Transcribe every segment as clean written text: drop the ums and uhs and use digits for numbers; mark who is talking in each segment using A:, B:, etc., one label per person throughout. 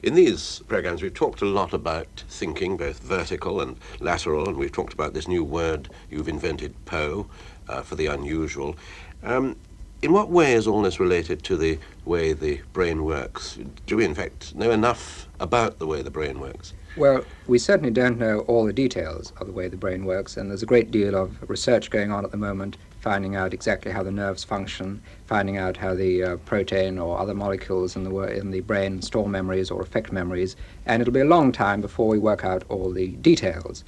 A: In these programs, we've talked a lot about thinking, both vertical and lateral, and we've talked about this new word you've invented, PO, for the unusual. In what way is all this related to the way the brain works? Do we, in fact, know enough about the way the brain works?
B: Well, we certainly don't know all the details of the way the brain works, and there's a great deal of research going on at the moment, finding out exactly how the nerves function, finding out how the protein or other molecules in the brain store memories or affect memories, and it'll be a long time before we work out all the details.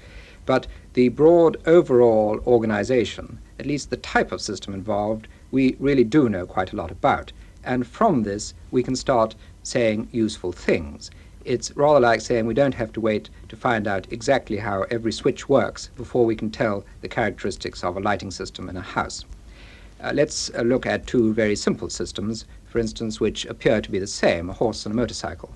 B: But the broad overall organization, at least the type of system involved, we really do know quite a lot about. And from this, we can start saying useful things. It's rather like saying we don't have to wait to find out exactly how every switch works before we can tell the characteristics of a lighting system in a house. Let's look at two very simple systems, for instance, which appear to be the same, a horse and a motorcycle.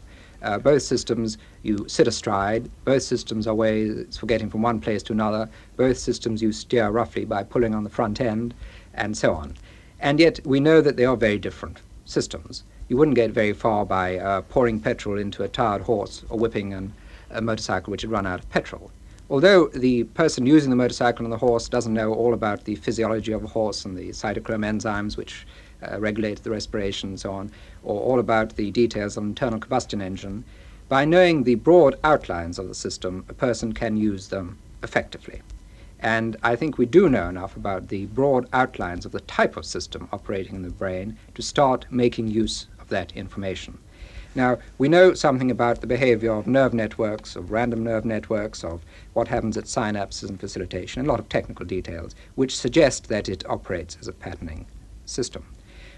B: Both systems you sit astride, both systems are ways for getting from one place to another, both systems you steer roughly by pulling on the front end, and so on. And yet we know that they are very different systems. You wouldn't get very far by pouring petrol into a tired horse or whipping a motorcycle which had run out of petrol. Although the person using the motorcycle and the horse doesn't know all about the physiology of a horse and the cytochrome enzymes which regulate the respiration and so on, or all about the details of an internal combustion engine, by knowing the broad outlines of the system, a person can use them effectively. And I think we do know enough about the broad outlines of the type of system operating in the brain to start making use of that information. Now, we know something about the behavior of nerve networks, of random nerve networks, of what happens at synapses and facilitation, and a lot of technical details, which suggest that it operates as a patterning system.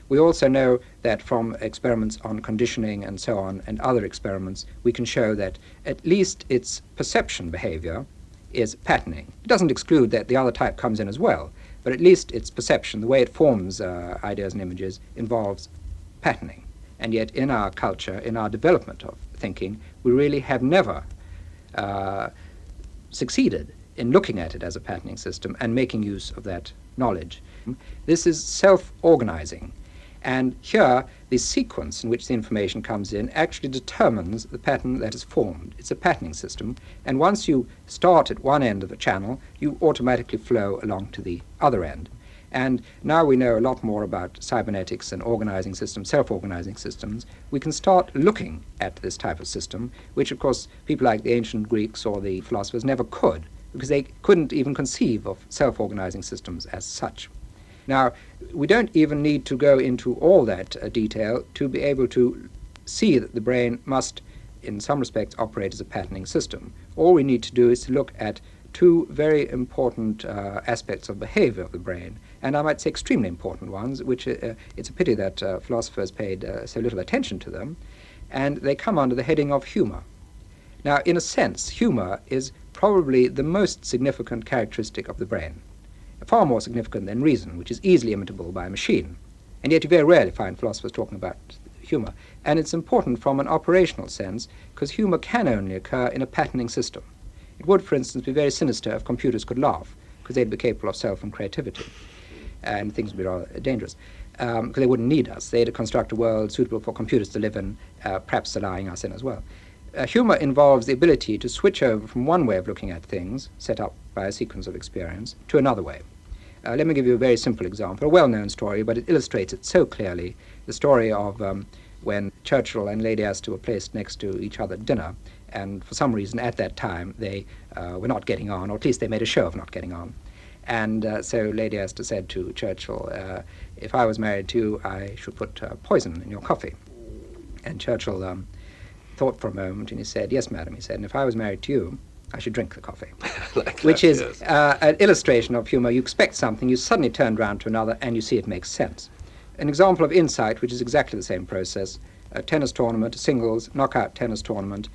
B: We also know that from experiments on conditioning and so on, and other experiments, we can show that at least its perception behavior is patterning. It doesn't exclude that the other type comes in as well, but at least its perception, the way it forms ideas and images, involves patterning. And yet in our culture, in our development of thinking, we really have never succeeded in looking at it as a patterning system and making use of that knowledge. This is self-organizing. And here, the sequence in which the information comes in actually determines the pattern that is formed. It's a patterning system, and once you start at one end of the channel, you automatically flow along to the other end. And now we know a lot more about cybernetics and organizing systems, self-organizing systems. We can start looking at this type of system, which of course people like the ancient Greeks or the philosophers never could, because they couldn't even conceive of self-organizing systems as such. Now, we don't even need to go into all that detail to be able to see that the brain must, in some respects, operate as a patterning system. All we need to do is to look at two very important aspects of behavior of the brain, and I might say extremely important ones, which it's a pity that philosophers paid so little attention to them, and they come under the heading of humor. Now, in a sense, humor is probably the most significant characteristic of the brain, far more significant than reason, which is easily imitable by a machine. And yet you very rarely find philosophers talking about humor. And it's important from an operational sense, because humor can only occur in a patterning system. It would, for instance, be very sinister if computers could laugh, because they'd be capable of self and creativity, and things would be rather dangerous, because they wouldn't need us. They'd construct a world suitable for computers to live in, perhaps allowing us in as well. Humor involves the ability to switch over from one way of looking at things, set up by a sequence of experience, to another way. Let me give you a very simple example, a well-known story, but it illustrates it so clearly. The story of when Churchill and Lady Astor were placed next to each other at dinner, and for some reason at that time they were not getting on, or at least they made a show of not getting on. And so Lady Astor said to Churchill, if I was married to you, I should put poison in your coffee. And Churchill thought for a moment, and he said, yes, madam, he said, and if I was married to you, I should drink the coffee.
A: Like
B: which
A: that,
B: is
A: yes.
B: An illustration of humor. You expect something, you suddenly turn around to another, and you see it makes sense. An example of insight, which is exactly the same process, a tennis tournament, a singles, knockout tennis tournament,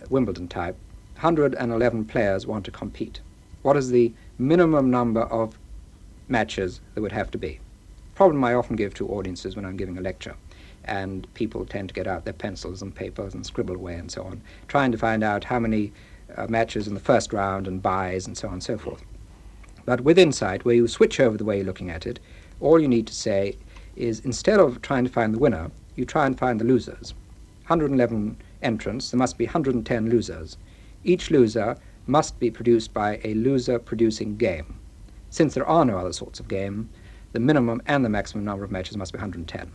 B: Wimbledon type, 111 players want to compete. What is the minimum number of matches there would have to be? Problem I often give to audiences when I'm giving a lecture, and people tend to get out their pencils and papers and scribble away and so on, trying to find out how many matches in the first round and buys and so on and so forth. But with insight, where you switch over the way you're looking at it, all you need to say is, instead of trying to find the winner, you try and find the losers. 111 entrants, there must be 110 losers. Each loser must be produced by a loser-producing game. Since there are no other sorts of game, the minimum and the maximum number of matches must be 110.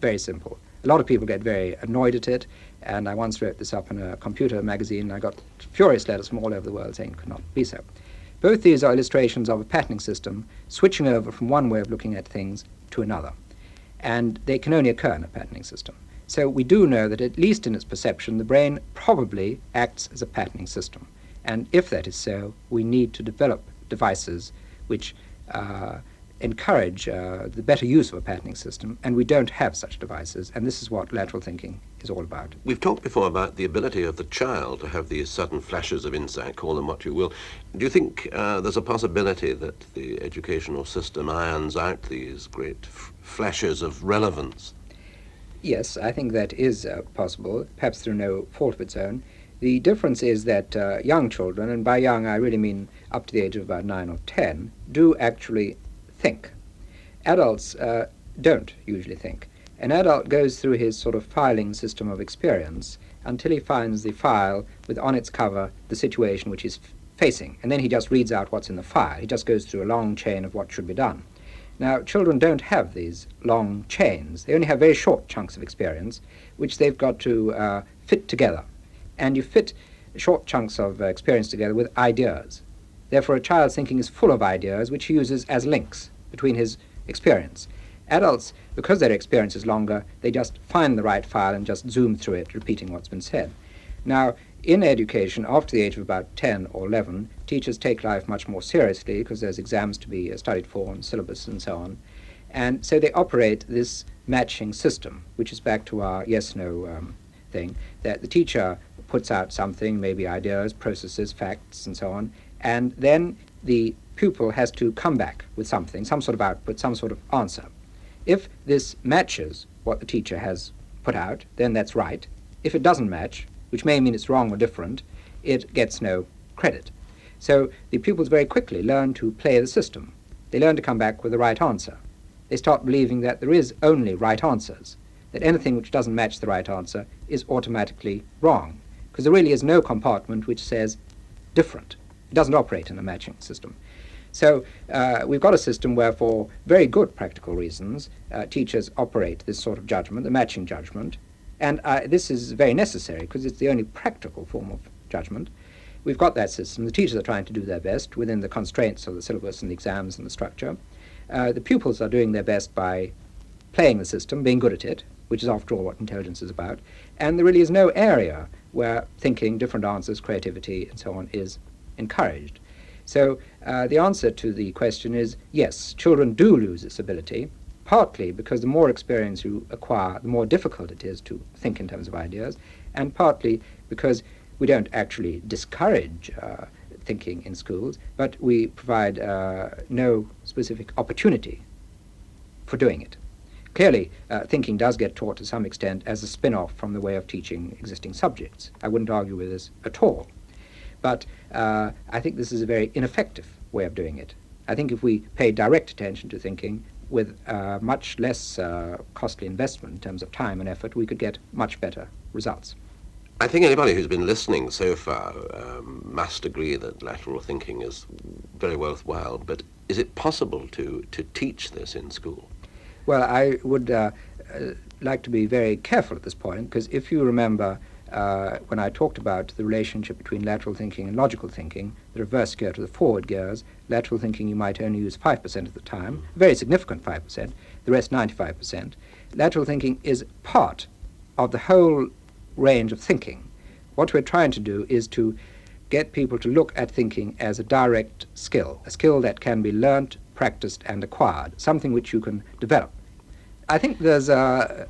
B: Very simple. A lot of people get very annoyed at it, and I once wrote this up in a computer magazine, and I got furious letters from all over the world saying it could not be so. Both these are illustrations of a patterning system switching over from one way of looking at things to another, and they can only occur in a patterning system. So we do know that, at least in its perception, the brain probably acts as a patterning system. And if that is so, we need to develop devices which encourage the better use of a patterning system, and we don't have such devices, and this is what lateral thinking is all about.
A: We've talked before about the ability of the child to have these sudden flashes of insight, call them what you will. Do you think there's a possibility that the educational system irons out these great flashes of relevance?
B: Yes, I think that is possible, perhaps through no fault of its own. The difference is that young children, and by young I really mean up to the age of about 9 or 10, do actually think. Adults don't usually think. An adult goes through his sort of filing system of experience until he finds the file with on its cover the situation which he's facing, and then he just reads out what's in the file. He just goes through a long chain of what should be done. Now, children don't have these long chains. They only have very short chunks of experience, which they've got to fit together. And you fit short chunks of experience together with ideas. Therefore, a child's thinking is full of ideas, which he uses as links between his experience. Adults, because their experience is longer, they just find the right file and just zoom through it, repeating what's been said. Now, in education, after the age of about 10 or 11, teachers take life much more seriously because there's exams to be studied for and syllabus and so on. And so they operate this matching system, which is back to our yes-no thing, that the teacher puts out something, maybe ideas, processes, facts, and so on, and then the pupil has to come back with something, some sort of output, some sort of answer. If this matches what the teacher has put out, then that's right. If it doesn't match, which may mean it's wrong or different, it gets no credit. So the pupils very quickly learn to play the system. They learn to come back with the right answer. They start believing that there is only right answers, that anything which doesn't match the right answer is automatically wrong, because there really is no compartment which says different. It doesn't operate in a matching system. So we've got a system where, for very good practical reasons, teachers operate this sort of judgment, the matching judgment, and this is very necessary because it's the only practical form of judgment. We've got that system. The teachers are trying to do their best within the constraints of the syllabus and the exams and the structure. The pupils are doing their best by playing the system, being good at it, which is after all what intelligence is about, and there really is no area where thinking, different answers, creativity, and so on is encouraged. So the answer to the question is yes, children do lose this ability, partly because the more experience you acquire, the more difficult it is to think in terms of ideas, and partly because we don't actually discourage thinking in schools, but we provide no specific opportunity for doing it. Clearly, thinking does get taught to some extent as a spin-off from the way of teaching existing subjects. I wouldn't argue with this at all. But I think this is a very ineffective way of doing it. I think if we pay direct attention to thinking with much less costly investment in terms of time and effort, we could get much better results.
A: I think anybody who's been listening so far must agree that lateral thinking is very worthwhile, but is it possible to teach this in school?
B: Well, I would like to be very careful at this point, because if you remember when I talked about the relationship between lateral thinking and logical thinking, the reverse gear to the forward gears, lateral thinking you might only use 5% of the time, a very significant 5%, the rest 95%. Lateral thinking is part of the whole range of thinking. What we're trying to do is to get people to look at thinking as a direct skill, a skill that can be learnt, practiced, and acquired, something which you can develop. I think there's a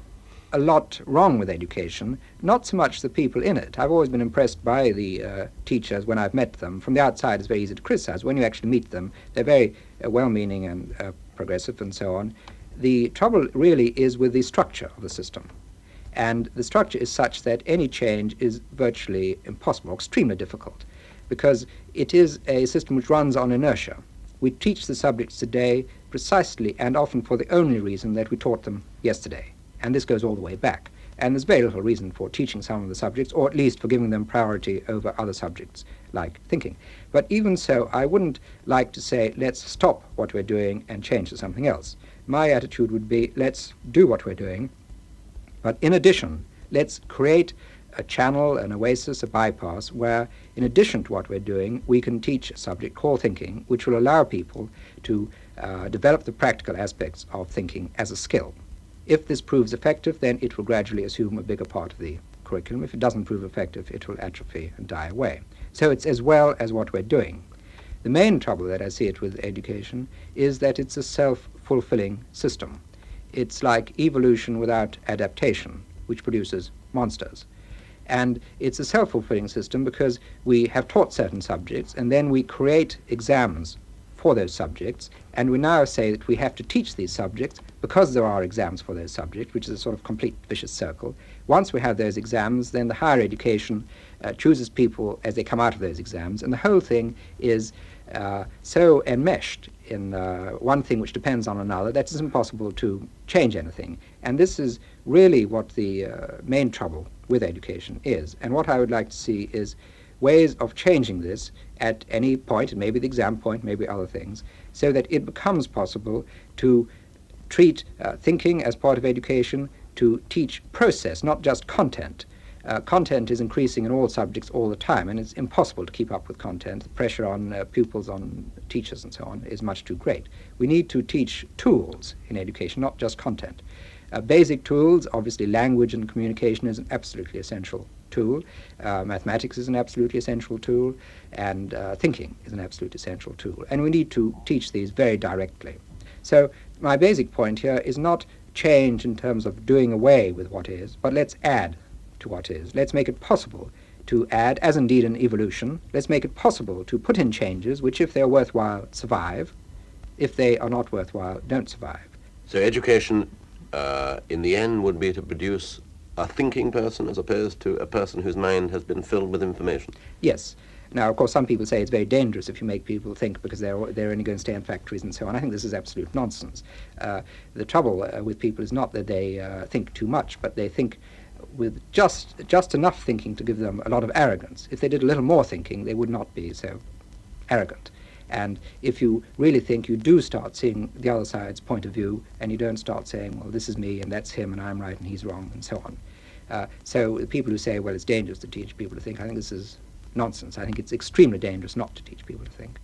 B: lot wrong with education, not so much the people in it. I've always been impressed by the teachers when I've met them. From the outside, it's very easy to criticize. When you actually meet them, they're very well-meaning and progressive and so on. The trouble really is with the structure of the system. And the structure is such that any change is virtually impossible, extremely difficult, because it is a system which runs on inertia. We teach the subjects today precisely and often for the only reason that we taught them yesterday. And this goes all the way back. And there's very little reason for teaching some of the subjects, or at least for giving them priority over other subjects like thinking. But even so, I wouldn't like to say, let's stop what we're doing and change to something else. My attitude would be, let's do what we're doing, but in addition, let's create a channel, an oasis, a bypass, where in addition to what we're doing, we can teach a subject called thinking, which will allow people to develop the practical aspects of thinking as a skill. If this proves effective, then it will gradually assume a bigger part of the curriculum. If it doesn't prove effective, it will atrophy and die away. So it's as well as what we're doing. The main trouble that I see it with education is that it's a self-fulfilling system. It's like evolution without adaptation, which produces monsters. And it's a self-fulfilling system because we have taught certain subjects, and then we create exams for those subjects, and we now say that we have to teach these subjects because there are exams for those subjects, which is a sort of complete vicious circle. Once we have those exams, then the higher education chooses people as they come out of those exams, and the whole thing is so enmeshed in one thing which depends on another that it's impossible to change anything. And this is really what the main trouble with education is. And what I would like to see is ways of changing this at any point, and maybe the exam point, maybe other things, so that it becomes possible to treat thinking as part of education, to teach process, not just content. Content is increasing in all subjects all the time, and it's impossible to keep up with content. The pressure on pupils, on teachers and so on is much too great. We need to teach tools in education, not just content. Basic tools, obviously language and communication is an absolutely essential tool. Mathematics is an absolutely essential tool, and thinking is an absolutely essential tool. And we need to teach these very directly. So my basic point here is not change in terms of doing away with what is, but let's add to what is. Let's make it possible to add, as indeed in evolution. Let's make it possible to put in changes which, if they're worthwhile, survive. If they are not worthwhile, don't survive.
A: So education, in the end, would be to produce a thinking person as opposed to a person whose mind has been filled with information?
B: Yes. Now, of course, some people say it's very dangerous if you make people think because they're only going to stay in factories and so on. I think this is absolute nonsense. The trouble with people is not that they think too much, but they think with just enough thinking to give them a lot of arrogance. If they did a little more thinking, they would not be so arrogant. And if you really think, you do start seeing the other side's point of view, and you don't start saying, well, this is me, and that's him, and I'm right, and he's wrong, and so on. So the people who say, well, it's dangerous to teach people to think, I think this is nonsense. I think it's extremely dangerous not to teach people to think.